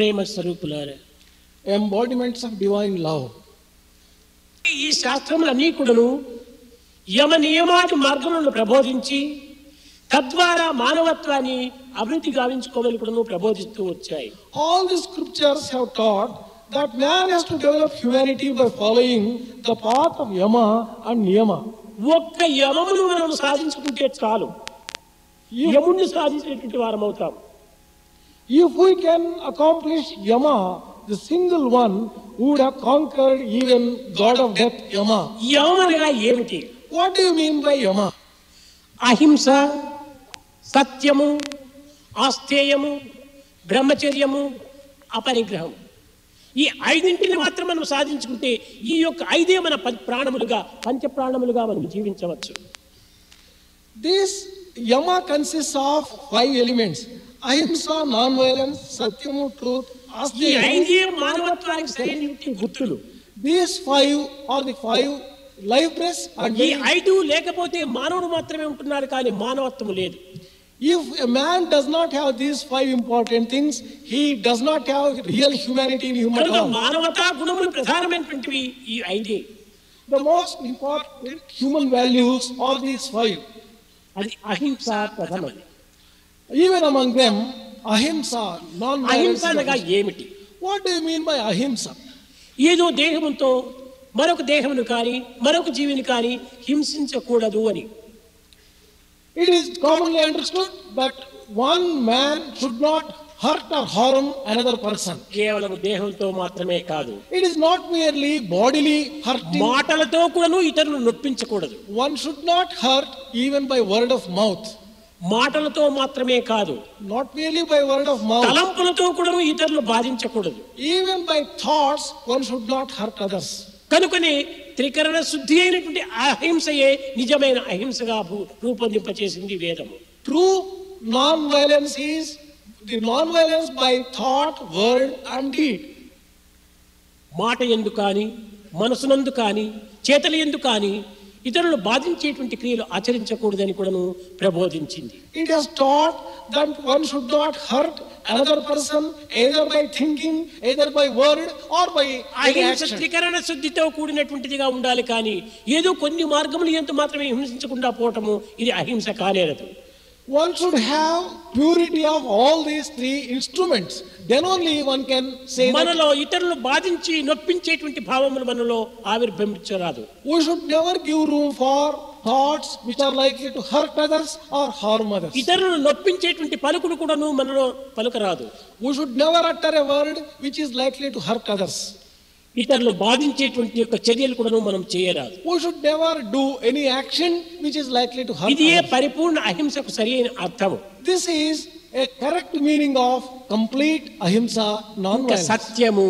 ప్రేమ స్వరూపులారా, embodiments of divine love. ఈ శాస్త్రములన్నీ కూడాను యమ నియమాది మార్గములను ప్రబోధించి తద్వారా మానవత్వాన్ని అభివృద్ధి గావించుకోవాలని కూడాను ప్రబోధిస్తూ వచ్చాయి. All the scriptures have taught that man has to develop humanity by following the path of yama and niyama. ఒక్క యమమును మనం సాధించుకుంటే చాలు, యముణ్ణి సాధించేటువంటి వారం అవుతాం. If we can accomplish yama, the single one, would have conquered even god of death yama. యమనగా ఏమిటి? What do you mean by yama? అహింస, సత్యము, ఆస్థేయము, బ్రహ్మచర్యము, అపరిగ్రహం, ఈ ఐదింటిని మాత్రం మనం సాధించుకుంటే ఈ యొక్క ఐదే మన ప్రాణములుగా పంచ ప్రాణములుగా మనం జీవించవచ్చు. This yama consists of 5 elements: ahimsa, non-violence, satyamu, truth, ఈ asteya. ఐదే మానవత్వానికి సరైన గుర్తులు. These 5 are the 5 life breaths. ఈ ఐదు లేకపోతే మానవుడు మాత్రమే ఉంటున్నారు, కానీ మానవత్వము లేదు. If a man does not have these 5 important things, he does not have real humanity in human కనుక form. మానవతా గుణములు ప్రధానమైనటువంటివి ఈ ఐదే. The most important human values are these 5. అది అహింస ప్రథమది. Even among them, ahimsa, non-violence. అహింస అనగా ఏమిటి? What do you mean by ahimsa? ఏదో దేహంతో మరొక దేహమును కానీ మరొక జీవిని కానీ హింసించకూడదు అని. It is commonly understood that one man should not hurt or harm another person. కేవలం దేహంతో మాత్రమే కాదు, It is not merely bodily hurting. మాటలతో కూడాను ఇతరులను నొప్పించకూడదు. One should not hurt even by word of mouth. మాటలతో మాత్రమే కాదు, Not merely by word of mouth. తలంపులతో కూడాను ఇతరులు బాధించకూడదు. Even by thoughts, one should not hurt others. కనుకనే త్రికరణ శుద్ధి అయినటువంటి అహింసయే నిజమైన అహింసగా రూపొందింపచేసింది వేదము. True non-violence is the non-violence by thought, word and deed. మాట ఎందు కానీ మనసునందు కానీ చేతల ఎందు కానీ ఇతరులు బాధించేటువంటి క్రియలు ఆచరించకూడదని కూడాను ప్రబోధించింది. It has taught that one should not hurt another person either by thinking, either by word or by any అహింస action. త్రికరణ శుద్ధితో కూడినటువంటిదిగా ఉండాలి, కానీ ఏదో కొన్ని మార్గములు ఎంత మాత్రమే హింసించకుండా పోవటము ఇది అహింస కానేరదు. One should have purity of all these 3 instruments. Then only one can say that మనలో ఇతరులు బాధించి నొప్పించేటువంటి భావములు మనలో ఆవిర్భవించరాదు. we should never give room for thoughts which are likely to hurt others or harm others. ఇతరులను నొప్పించేటువంటి పలుకుడు కూడాను మనలో పలుకరాదు. We should never utter a word which is likely to hurt others. ఇతరులు బాధించేటువంటి యొక్క చర్యలు కూడాను మనం చేయరాదు. We should never do any action which is likely to hurt ఇది others. పరిపూర్ణ అహింసకు సరైన అర్థము. This is a correct meaning of complete ahimsa, ఇంకా non-violence. సత్యము.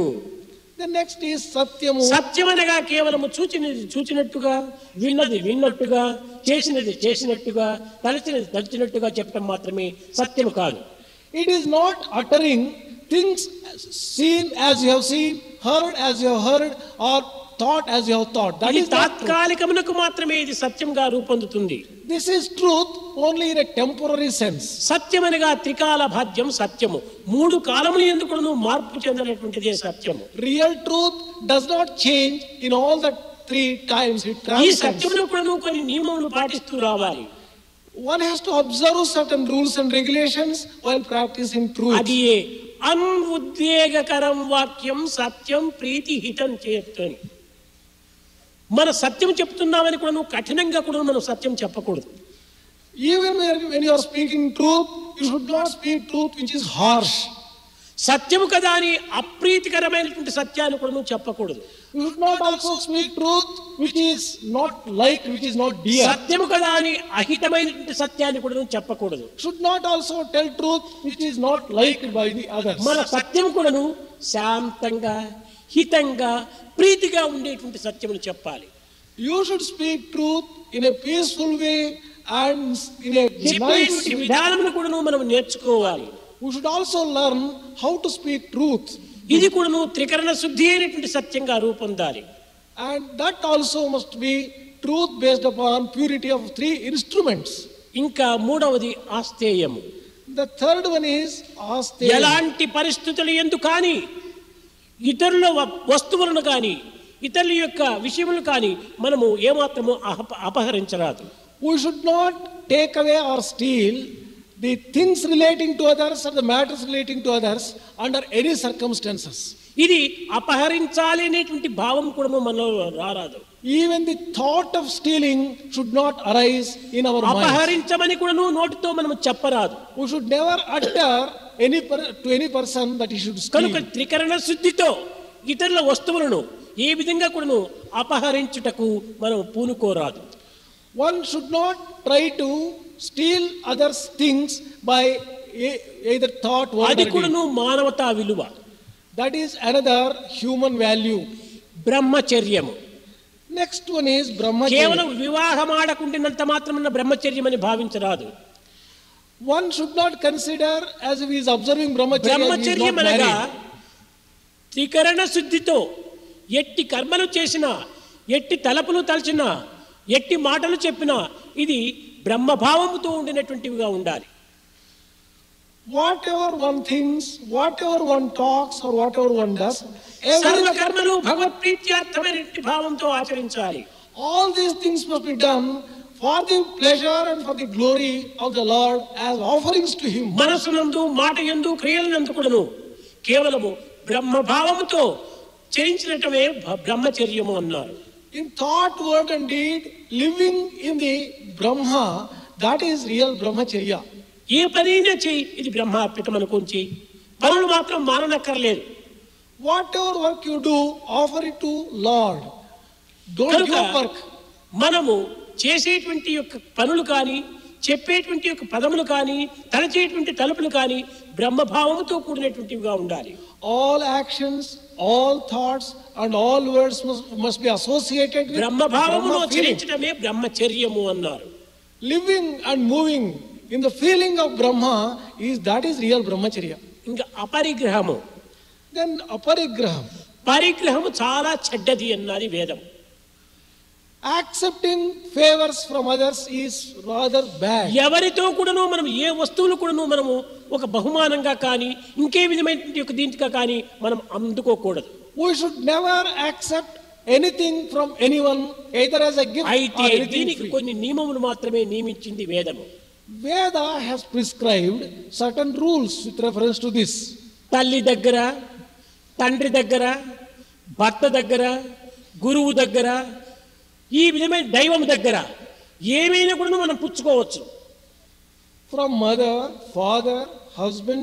The next is satyamu. సత్యమనగా కేవలము చూచినది చూచినట్టుగా, విన్నది విన్నట్టుగా, చేసినది చేసినట్టుగా, తలచినది తలచినట్టుగా చెప్పడం మాత్రమే సత్యము కాదు. It is not uttering things seen as you have seen, heard as you have heard, or thought as you have thought. That ఇది is not truth. తాత్కాలికమునకు మాత్రమే ఇది సత్యంగా రూపొందుతుంది. This is truth only in a temporary sense. సత్యమనగా త్రికాల భాద్యం సత్యము, 3 కాలములు ఎందుకు మార్పు చెందినటువంటిదే సత్యము. Real truth does not change in all the 3 times. It ఈ transcends. సత్యమును కూడా కొన్ని నియమములు పాటిస్తూ రావాలి. One has to observe certain rules and regulations while practicing truth. అది అనుద్వేగకరం వాక్యం సత్యం ప్రీతి హితం చేస్తుంది. మన సత్యం చెప్తున్నామని కూడా నువ్వు కఠినంగా కూడా మనం సత్యం చెప్పకూడదు. Even when you are speaking truth, you should not speak truth which is harsh. సత్యము కదా అని అప్రీతికరమైనటువంటి సత్యాన్ని కూడా నువ్వు చెప్పకూడదు. You should not also speak truth which is not liked, which is not dear. సత్యము కదా అని అహితమైనటువంటి సత్యాన్ని కూడా నువ్వు చెప్పకూడదు. Should not also tell truth which is not liked by the others. మన సత్యం కూడాను శాంతంగా హితంగా ప్రీతిగా ఉండేటువంటి సత్యమును చెప్పాలి. You should speak truth in a peaceful way and in a nice చెప్పేటువంటి విధానమును కూడాను మనం నేర్చుకోవాలి. We should also learn how to speak truth. ఇది కూడాను త్రికరణ శుద్ధి అయినటువంటి సత్యంగా రూపొందాలి. And that also must be truth based upon purity of 3 instruments. ఇంకా మూడవది ఆస్థేయము. The third one is asteya. ఎలాంటి పరిస్థితులు ఎందు కానీ ఇతరుల వస్తువులను కానీ ఇతరుల యొక్క విషయములను కానీ మనము ఏమాత్రము అపహరించరాదు. We should not take away or steal the things relating to others or the matters relating to others under any circumstances. ఇది అపహరించాలి అనేటువంటి భావం కూడా మనలో రారాదు. Even the thought of stealing should not arise in our minds. అపహరించమని కూడా నోటితో మనం చెప్పరాదు. We should never utter to any person that he should steal. కనుక త్రికరణ శుద్ధితో ఇతరుల వస్తువులను ఏ విధంగా కూడా అపహరించుటకు మనం పూనుకోరాదు. One should not try to steal others' things by either thought or అది deed. కూడా మానవతా విలువ. That is another human value. బ్రహ్మచర్యము. Next one is brahmacharya. కేవలం వివాహం ఆడకుండినంత మాత్రమే బ్రహ్మచర్యం అని భావించరాదు. One should not consider as if he is observing brahmacharya. బ్రహ్మచర్యం అనగా త్రికరణ శుద్ధితో ఎట్టి కర్మలు చేసినా ఎట్టి తలపులు తలచినా ఎట్టి మాటలు చెప్పినా ఇది బ్రహ్మభావముతో ఉండినటువంటివిగా ఉండాలి. Whatever one thinks, whatever one talks or whatever one does, సర్వ కర్మలు భగవత్ప్రీత్యార్థమైన భావంతో ఆచరించాలి. all these things must be done for the pleasure and for the glory of the Lord as offerings to Him. మనసునందు మాట యందు క్రియలందు కూడాను కేవలము బ్రహ్మభావముతో చరించినటమే బ్రహ్మచర్యము అన్నారు. In thought, word and deed, living in the Brahma, that is real brahmacharya. ఏ పనైనా చేయి ఇది బ్రహ్మార్పితం అనుకుంచి పనులు మాత్రం మాననక్కర్లేదు. Whatever work you do, offer it to Lord. Don't give up work. మనము చేసేటువంటి యొక్క పనులు కానీ చెప్పేటువంటి యొక్క పదములు కానీ తలచేటువంటి తలుపులు కానీ బ్రహ్మభావముతో కూడినటువంటివిగా ఉండాలి. All actions, all thoughts and all words must be associated with బ్రహ్మభావములో Brahma feeling. చరించడమే బ్రహ్మచర్యము అన్నారు. Living and moving in the feeling of Brahma that is real brahmacharya. ఇంకా అపరిగ్రహము. Then aparigraham. పరిగ్రహము చాలా చెడ్డది అన్నది వేదం. Accepting favors from others is rather bad. ఎవరితో కూడాను మనం ఏ వస్తువులు కూడాను మనము ఒక బహుమానంగా కానీ ఇంకే విధమైనటువంటి ఒక దీంట్గా కానీ మనం అందుకోకూడదు. We should never accept anything from anyone either as a gift అయితే or anything దీనికి free. కొన్ని నియమములు మాత్రమే నియమించింది వేదము. Veda has prescribed certain rules with reference to this. తల్లి దగ్గర, తండ్రి దగ్గర, భర్త దగ్గర, గురువు దగ్గర, ఈ విధమైన దైవం దగ్గర ఏమైనా కూడా మనం పుచ్చుకోవచ్చు. From mother, father, husband,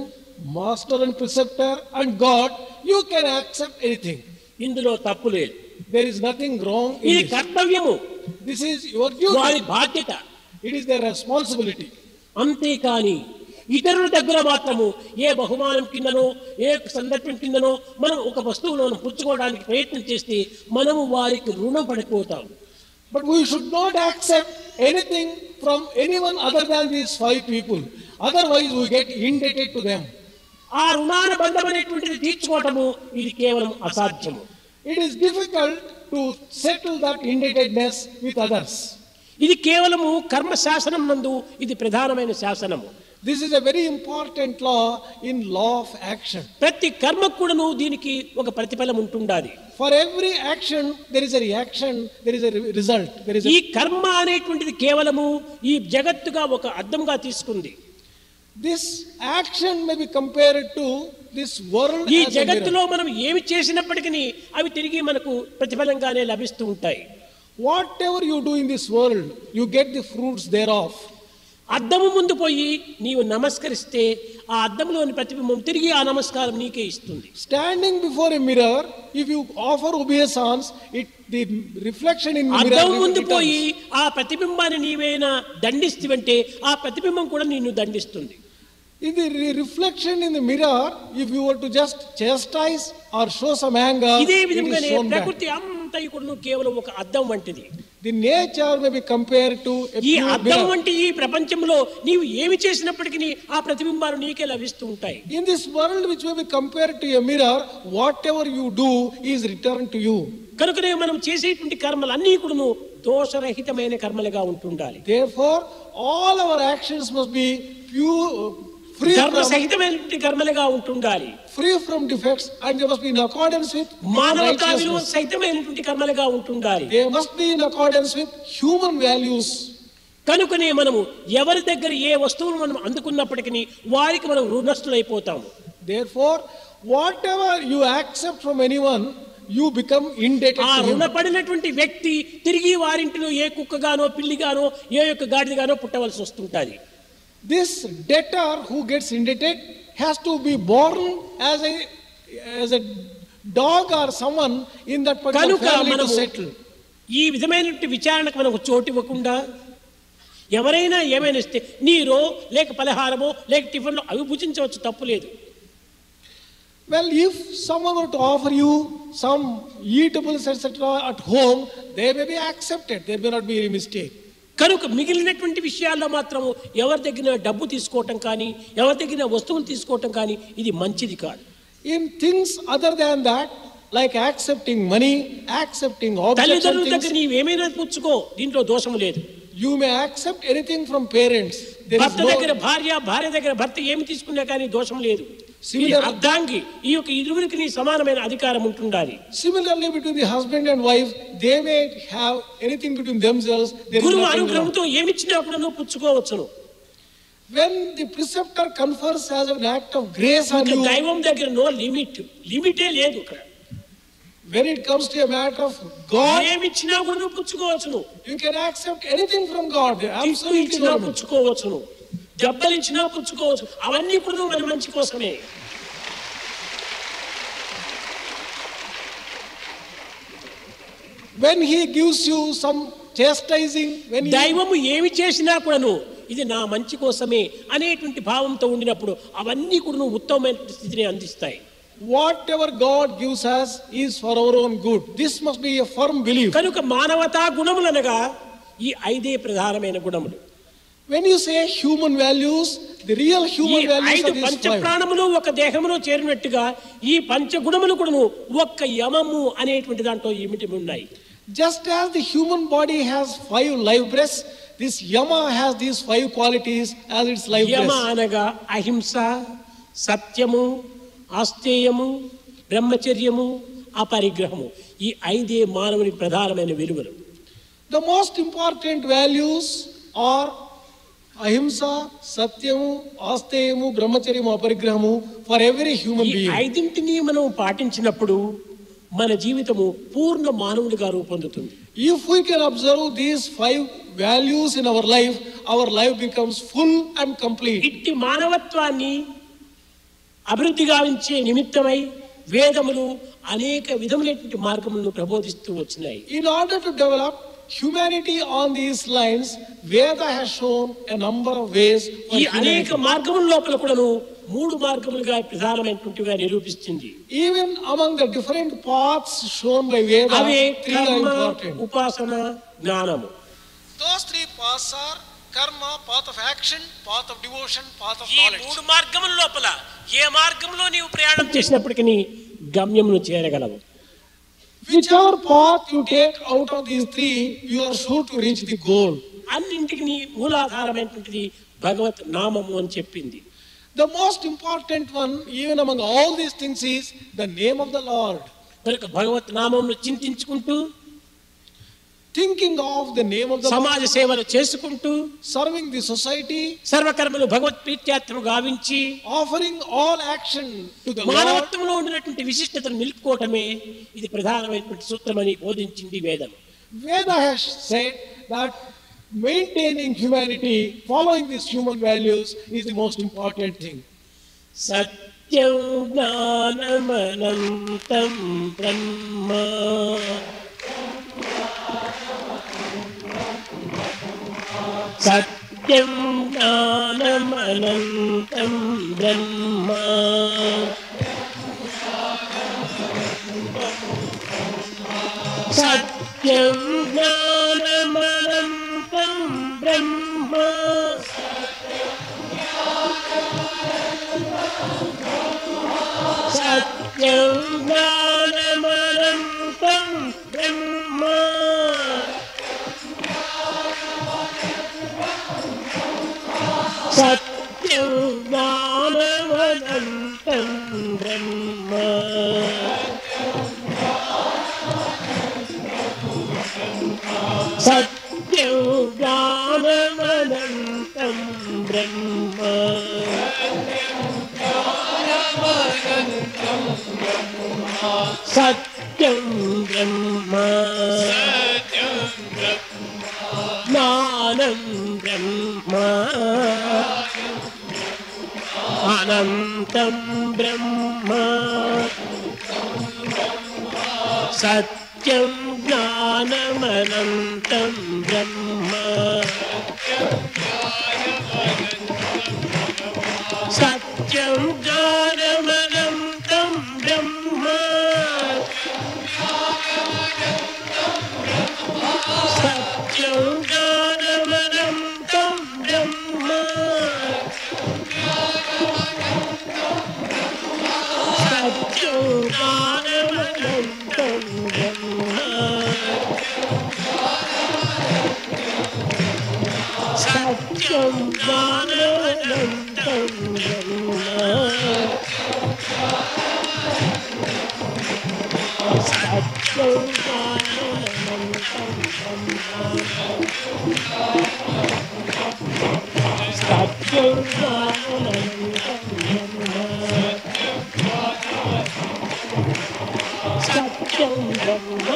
master and preceptor and God, you can accept anything. ఇందులో తప్పు లేదు. There is nothing wrong in ఇది this. కర్తవ్యము, This is your వారి duty. బాధ్యత. It is their responsibility. అంతేకాని ఇతరుల దగ్గర మాత్రము ఏ బహుమానం కిందనో ఏ సందర్భం కిందనో మనం ఒక వస్తువులను పుచ్చుకోవడానికి ప్రయత్నం చేస్తే మనము వారికి రుణం పడిపోతాం. But we should not accept anything from anyone other than these 5 people. Otherwise we get indebted to them. ఆ రుణాన బంధం అనేటువంటిది తీర్చుకోవటము ఇది కేవలం అసాధ్యము. It is difficult to settle that indebtedness with others. ఇది కేవలము కర్మ శాసనం నందు ఇది ప్రధానమైన శాసనము. This is a very important law in law of action. ప్రతి కర్మకు కూడాను దీనికి ఒక ప్రతిఫలం ఉంటుండాలి. For every action there is a reaction, there is a result. There is ఈ a, కర్మ అనేటువంటిది కేవలము ఈ జగత్తుగా ఒక అర్థంగా తీసుకుంది. this action may be compared to this world ఈ as a జగత్తులో mirror. మనం ఏమి చేసినప్పటికీ అవి తిరిగి మనకు ప్రతిఫలంగానే లభిస్తూ ఉంటాయి. Whatever you do in this world, you get the fruits thereof. అద్దము ముందు పోయి నీవు నమస్కరిస్తే ఆ అద్దంలోని ప్రతిబింబం తిరిగి ఆ నమస్కారం నీకే ఇస్తుంది. Standing before a mirror, if you offer obeisance, the reflection in the mirror అద్దం ముందు returns. పోయి ఆ ప్రతిబింబాన్ని నీవేనా దండిస్తావంటే ఆ ప్రతిబింబం కూడా నిన్ను దండిస్తుంది. In the reflection in the mirror, if you were to just chastise or show some anger, ఇదే it is విధంగానే shown back. ప్రకృతి అంతయు కూడా కేవలం ఒక అద్దం వంటిది. The nature may be compared to a ఈ pure అద్దం mirror. వంటి ఈ ప్రపంచంలో నీవు ఏమి చేసినప్పటికీ ఆ ప్రతిబింబాలు నీకే లభిస్తూ ఉంటాయి. In this world which may be compared to a mirror, whatever you do is returned to you. కనుకనే మనం చేసేటువంటి కర్మలు అన్నీ కూడా దోషరహితమైన కర్మలుగా ఉంటుండాలి. Therefore, all our actions must be pure, free ధర్మ from, సహితమైనటువంటి కర్మలుగా ఉంటుండాలి. free from defects, and they must be in accordance with మానవతా విలువ righteousness. సహితమైనటువంటి కర్మలుగా ఉంటుండాలి. They must be in accordance with human values. కనుకనే మనము ఎవరి దగ్గర ఏ వస్తువును మనం అందుకున్నప్పటికీ వారికి మనం రుణస్థులైపోతాము. Therefore, whatever you accept from anyone, you become indebted ఆ to him. రుణపడినటువంటి వ్యక్తి తిరిగి వారింటిలో ఏ కుక్కగానో పిల్లిగానో ఏ యొక్క గాడిదగానో పుట్టవలసి వస్తుంటుంది. This debtor who gets indebted has to be born as a dog or someone in that particular కనుక family to మనము settle. ఈ విధమైనటువంటి విచారణకు మనకు చోటు ఇవ్వకుండా ఎవరైనా ఏమైనా ఇస్తే నీరో లేక పలహారమో లేక టిఫిన్లో అవి భుజించవచ్చు, తప్పులేదు. Well, if someone were to offer you some eatables etc. at home, they may be accepted. There may not be any mistake. కనుక మిగిలినటువంటి విషయాల్లో మాత్రము ఎవరి దగ్గర డబ్బు తీసుకోవటం కానీ ఎవరి దగ్గర వస్తువులు తీసుకోవటం కానీ ఇది మంచిది కాదు. In things other than that, like accepting money, accepting objects and తల్లిదండ్రుల దగ్గర things, నీవేమైనా పుచ్చుకో, దీంట్లో దోషం లేదు. you may accept anything from parents. There is భర్త దగ్గర no భార్య, భార్య దగ్గర భర్త ఏమి తీసుకున్నా కానీ దోషం లేదు. Similar- అర్ధాంగి ఈ యొక్క ఇరువురికి నీ సమానమైన అధికారం ఉంటుండాలి. Similarly, between the husband and wife, they may have anything between themselves. There is గురువు nothing wrong. అనుగ్రహంతో ఏమిచ్చినా కూడా నువ్వు పుచ్చుకోవచ్చును. When the preceptor confers as an act of grace on ఇంకా you, దైవం దగ్గర నో లిమిట్, లిమిటే లేదు ఇక్కడ. when it comes to a matter of God, ఏమిచ్చినా కూడా నువ్వు పుచ్చుకోవచ్చును. you can accept anything from God. Absolutely ఇచ్చినా normal. పుచ్చుకోవచ్చును, దెబ్బలిచ్చినా పుచ్చుకోవచ్చు. అవన్నీ కూడా మన మంచి కోసమే. When he gives you some chastising, when he, దైవము ఏమి చేసినా కూడాను ఇది నా మంచి కోసమే అనేటువంటి భావంతో ఉండినప్పుడు అవన్నీ కూడా ఉత్తమమైన స్థితిని అందిస్తాయి. whatever God gives us is for our own good. This must be a firm belief. కనుక మానవతా గుణములు అనగా ఈ ఐదే ప్రధానమైన గుణములు. When you say human values, the real ఈ human values ఐదు are these పంచ five. ప్రాణములు ఒక దేహములో చేరినట్టుగా ఈ పంచగుణములు కూడాను ఒక్క యమము అనేటువంటి దాంట్లో ఇమిటి ఉన్నాయి. Just as the human body has 5 live breaths, this yama has these 5 qualities as its live Yama breaths. అనగా అహింస, సత్యము, ఆస్తేయము, బ్రహ్మచర్యము, అపరిగ్రహము. ఈ ఐదే మానవుని ప్రధానమైన విలువలు. The most important values are ahimsa, satyamu, asteyamu, brahmacharyamu, aparigrahamu for every human ఈ being. ఐదింటిని మనం పాటించినప్పుడు మన జీవితము పూర్ణ మానవుడిగా రూపొందుతుంది. If we can observe these 5 values in our life becomes full and complete. ఇట్టి మానవత్వాన్ని అభివృద్ధి గావించే నిమిత్తమై వేదములు అనేక విధములైనటువంటి మార్గములను ప్రబోధిస్తూ వచ్చినాయి. In order to develop humanity on these lines, Veda has shown a number of ways for ఈ అనేక humanity. మార్గముల లోపల కూడాను 3 మార్గములుగా ప్రధానమైనటువంటివిగా నిరూపిస్తుంది. Even among the different paths shown by Veda, away 3 are కర్మ, important. ఉపాసన, జ్ఞానము. Those 3 paths are karma, path of action, path of devotion, path of ఈ knowledge. 3 మార్గముల లోపల ఏ మార్గంలో నీవు ప్రయాణం చేసినప్పటికీ గమ్యమును చేరగలవు. Whichever path you take out of these 3, you are sure to reach the goal. అన్నింటికి మూలాధారమైనటువంటిది భగవత్ నామము అని చెప్పింది. The most important one, even among all these things, is the name of the Lord. కనుక భగవత్ నామమును చింతించుకుంటూ Thinking of the name of the Lord, సమాజ సేవలు చేసుకుంటూ serving the society, సర్వకర్మలు భగవత్ ప్రీత్యార్థము గావించి offering all action to the Lord. మానవత్వంలో ఉండినటువంటి విశిష్టతను నిలుపుకోవటమే ఇది ప్రధానమైనటువంటి సూత్రమని బోధించింది వేదం. Veda has said that maintaining humanity, following these human values is the most important thing. సత్యం జ్ఞానమనంతం బ్రహ్మ సత్యం జ్ఞానమనంతం బ్రహ్మ సత్యం జ్ఞానమనంతం బ్రహ్మ సత్యం జ్ఞానమనంతం బ్రహ్మ సత్యం జ్ఞానమనంతం బ్రహ్మ సత్యం బ్రహ్మ జ్ఞానం బ్రహ్మ అనంతం బ్రహ్మ సత్యం జ్ఞానమనంతం బ్రహ్మ సత్యం జ్ఞానమనంతం బ్రహ్మ సత్యం జ్ఞానమనంతం బ్రహ్మ సత్యం జ్ఞానమనంతం బ్రహ్మ సత్యం జ్ఞానమనంతం బ్రహ్మ సత్యం జ్ఞానమనంతం సత్యం జ్ఞానమనంతం సత్యం బ్రహ్మ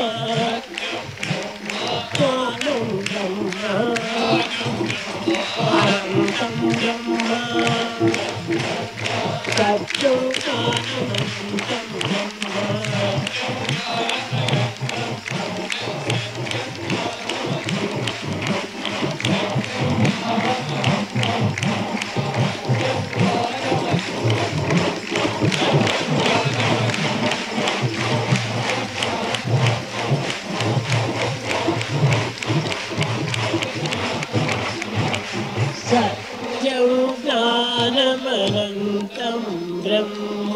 జ్ఞానం బ్రహ్మ అనంతం బ్రహ్మ సత్యం జ్ఞానమనంతం బ్రహ్మ సత్యం జ్ఞానమనంతం బ్రహ్మ